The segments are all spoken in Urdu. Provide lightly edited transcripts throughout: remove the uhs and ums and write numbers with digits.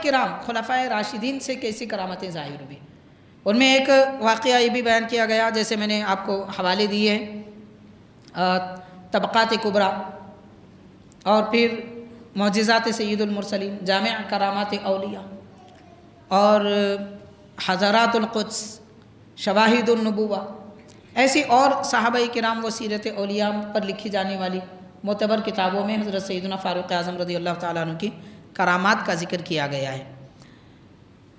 کرام خلفائے راشدین سے کیسی کرامتیں ظاہر ہوئی۔ ان میں ایک واقعہ یہ بھی بیان کیا گیا، جیسے میں نے آپ کو حوالے دیے طبقات کبریٰ، اور پھر معجزات سید المرسلین، جامع کرامات اولیاء، اور حضرات القدس، شواہد النبوہ، ایسی اور صحابہ کرام و سیرت اولیاء پر لکھی جانے والی معتبر کتابوں میں حضرت سیدنا فاروق اعظم رضی اللہ تعالیٰ عنہ کی کرامات کا ذکر کیا گیا ہے۔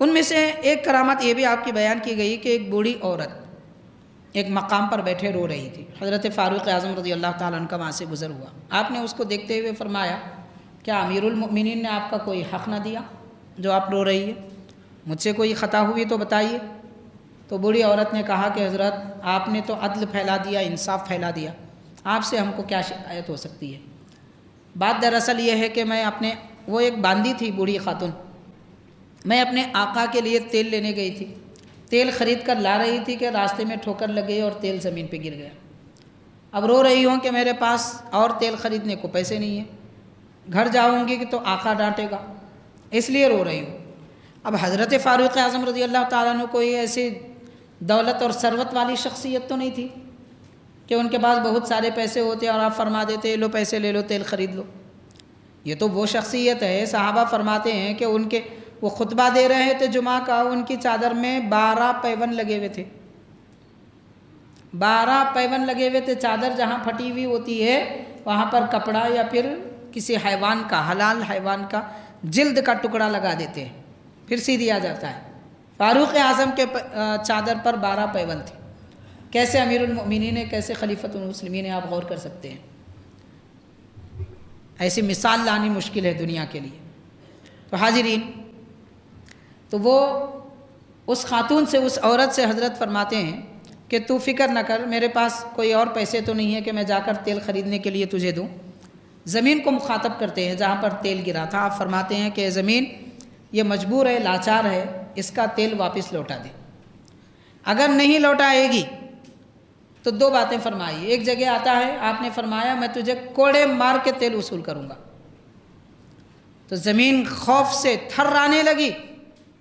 ان میں سے ایک کرامت یہ بھی آپ کی بیان کی گئی کہ ایک بوڑھی عورت ایک مقام پر بیٹھے رو رہی تھی، حضرت فاروق اعظم رضی اللہ تعالیٰ عنہ کا وہاں سے گزر ہوا۔ آپ نے اس کو دیکھتے ہوئے فرمایا، کیا امیر المؤمنین نے آپ کا کوئی حق نہ دیا جو آپ رو رہی ہے؟ مجھ سے کوئی خطا ہوئی تو بتائیے۔ تو بوڑھی عورت نے کہا کہ حضرت آپ نے تو عدل پھیلا دیا، انصاف پھیلا دیا، آپ سے ہم کو کیا شکایت ہو سکتی ہے؟ بات دراصل یہ ہے کہ وہ ایک باندی تھی بوڑھی خاتون، میں اپنے آقا کے لیے تیل لینے گئی تھی، تیل خرید کر لا رہی تھی کہ راستے میں ٹھوکر لگ گئی اور تیل زمین پہ گر گیا۔ اب رو رہی ہوں کہ میرے پاس اور تیل خریدنے کو پیسے نہیں ہیں، گھر جاؤں گی کہ تو آقا ڈانٹے گا، اس لیے رو رہی ہوں۔ اب حضرت فاروق اعظم رضی اللہ تعالیٰ عنہ کوئی ایسی دولت اور ثروت والی شخصیت تو نہیں تھی کہ ان کے پاس بہت سارے پیسے ہوتے اور آپ فرما دیتے لو پیسے لے لو تیل خرید لو۔ یہ تو وہ شخصیت ہے، صحابہ فرماتے ہیں کہ وہ خطبہ دے رہے تھے جمعہ کا، ان کی چادر میں 12 پیون لگے ہوئے تھے، 12 پیون لگے ہوئے تھے۔ چادر جہاں پھٹی ہوئی ہوتی ہے وہاں پر کپڑا یا پھر کسی حیوان کا، حلال حیوان کا جلد کا ٹکڑا لگا دیتے ہیں، پھر سی دیا جاتا ہے۔ فاروق اعظم کے چادر پر 12 پیون تھے۔ کیسے امیر المؤمنین ہے، کیسے خلیفۃ المسلمین ہے، آپ غور کر سکتے ہیں۔ ایسی مثال لانی مشکل ہے دنیا کے لیے۔ تو حاضرین، تو وہ اس خاتون سے، اس عورت سے حضرت فرماتے ہیں کہ تو فکر نہ کر، میرے پاس کوئی اور پیسے تو نہیں ہے کہ میں جا کر تیل خریدنے کے لیے تجھے دوں۔ زمین کو مخاطب کرتے ہیں جہاں پر تیل گرا تھا، آپ فرماتے ہیں کہ زمین یہ مجبور ہے، لاچار ہے، اس کا تیل واپس لوٹا دے۔ اگر نہیں لوٹائے گی تو 2 باتیں فرمائی۔ ایک جگہ آتا ہے آپ نے فرمایا میں تجھے کوڑے مار کے تیل وصول کروں گا۔ تو زمین خوف سے تھرانے لگی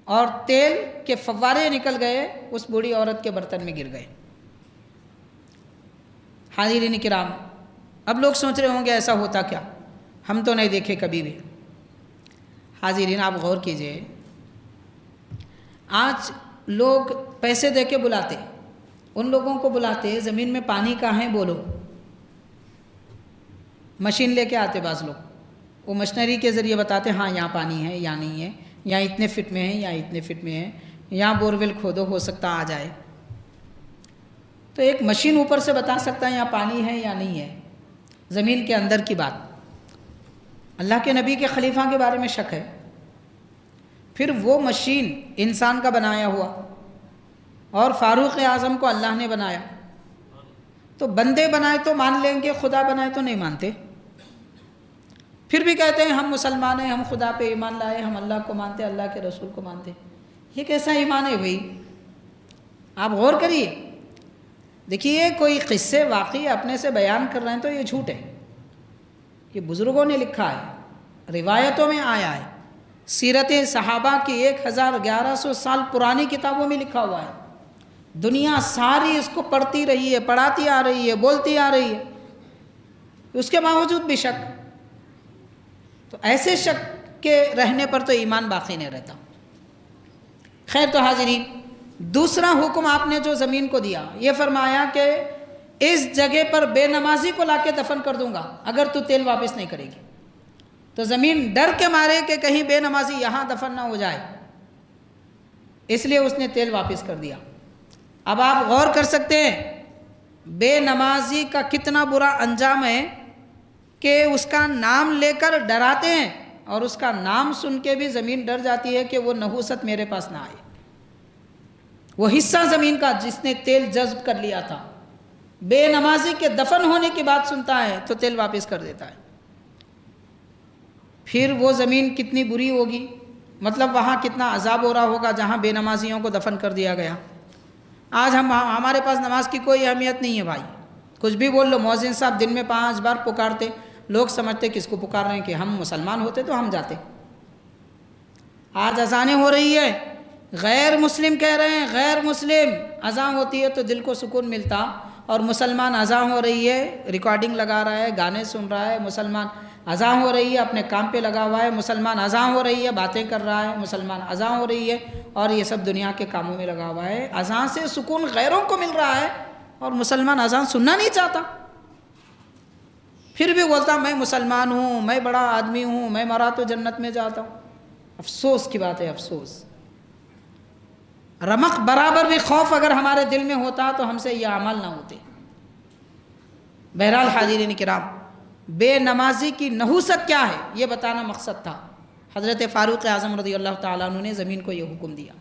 اور تیل کے فوارے نکل گئے، اس بوڑھی عورت کے برتن میں گر گئے۔ حاضرین کرام، اب لوگ سوچ رہے ہوں گے ایسا ہوتا کیا، ہم تو نہیں دیکھے کبھی بھی۔ حاضرین آپ غور کیجئے، آج لوگ پیسے دے کے بلاتے، ان لوگوں کو بلاتے زمین میں پانی کہاں ہے بولو، مشین لے کے آتے بعض لوگ، وہ مشنری کے ذریعے بتاتے ہاں یہاں پانی ہے یا نہیں ہے، یا اتنے فٹ میں ہے یا اتنے فٹ میں ہے، یہاں بورویل کھودو ہو سکتا آ جائے۔ تو ایک مشین اوپر سے بتا سکتا ہے یہاں پانی ہے یا نہیں ہے، زمین کے اندر کی بات۔ اللہ کے نبی کے خلیفہ کے بارے میں شک ہے، پھر وہ مشین انسان کا بنایا ہوا اور فاروق اعظم کو اللہ نے بنایا، تو بندے بنائے تو مان لیں گے، خدا بنائے تو نہیں مانتے۔ پھر بھی کہتے ہیں ہم مسلمان ہیں، ہم خدا پہ ایمان لائے، ہم اللہ کو مانتے، اللہ کے رسول کو مانتے۔ یہ کیسا ایمان ہے بھائی؟ آپ غور کریے، دیکھیے کوئی قصے واقعی اپنے سے بیان کر رہے ہیں تو یہ جھوٹ ہے، یہ بزرگوں نے لکھا ہے، روایتوں میں آیا ہے، سیرت صحابہ کی 1100 سال پرانی کتابوں میں لکھا ہوا ہے، دنیا ساری اس کو پڑھتی رہی ہے، پڑھاتی آ رہی ہے، بولتی آ رہی ہے، اس کے باوجود بھی شک۔ تو ایسے شک کے رہنے پر تو ایمان باقی نہیں رہتا۔ خیر، تو حاضرین، دوسرا حکم آپ نے جو زمین کو دیا، یہ فرمایا کہ اس جگہ پر بے نمازی کو لا کے دفن کر دوں گا اگر تو تیل واپس نہیں کرے گی۔ تو زمین ڈر کے مارے کہ کہیں بے نمازی یہاں دفن نہ ہو جائے، اس لیے اس نے تیل واپس کر دیا۔ اب آپ غور کر سکتے ہیں بے نمازی کا کتنا برا انجام ہے کہ اس کا نام لے کر ڈراتے ہیں اور اس کا نام سن کے بھی زمین ڈر جاتی ہے کہ وہ نحوست میرے پاس نہ آئے۔ وہ حصہ زمین کا جس نے تیل جذب کر لیا تھا، بے نمازی کے دفن ہونے کی بات سنتا ہے تو تیل واپس کر دیتا ہے۔ پھر وہ زمین کتنی بری ہوگی، مطلب وہاں کتنا عذاب ہو رہا ہوگا جہاں بے نمازیوں کو دفن کر دیا گیا۔ آج ہمارے پاس نماز کی کوئی اہمیت نہیں ہے بھائی، کچھ بھی بول لو، مؤذن صاحب دن میں 5 بار پکارتے، لوگ سمجھتے کس کو پکار رہے ہیں، کہ ہم مسلمان ہوتے تو ہم جاتے۔ آج اذانیں ہو رہی ہے، غیر مسلم کہہ رہے ہیں غیر مسلم اذان ہوتی ہے تو دل کو سکون ملتا، اور مسلمان اذان ہو رہی ہے ریکارڈنگ لگا رہا ہے، گانے سن رہا ہے، مسلمان اذان ہو رہی ہے اپنے کام پہ لگا ہوا ہے، مسلمان اذان ہو رہی ہے باتیں کر رہا ہے، مسلمان اذان ہو رہی ہے اور یہ سب دنیا کے کاموں میں لگا ہوا ہے۔ اذان سے سکون غیروں کو مل رہا ہے اور مسلمان اذان سننا نہیں چاہتا، پھر بھی بولتا میں مسلمان ہوں، میں بڑا آدمی ہوں، میں مرا تو جنت میں جاتا ہوں۔ افسوس کی بات ہے، افسوس۔ رمق برابر بھی خوف اگر ہمارے دل میں ہوتا تو ہم سے یہ اعمال نہ ہوتے۔ بہرحال حاضرین کرام، بے نمازی کی نحوست کیا ہے یہ بتانا مقصد تھا۔ حضرت فاروق اعظم رضی اللہ تعالیٰ عنہ نے زمین کو یہ حکم دیا۔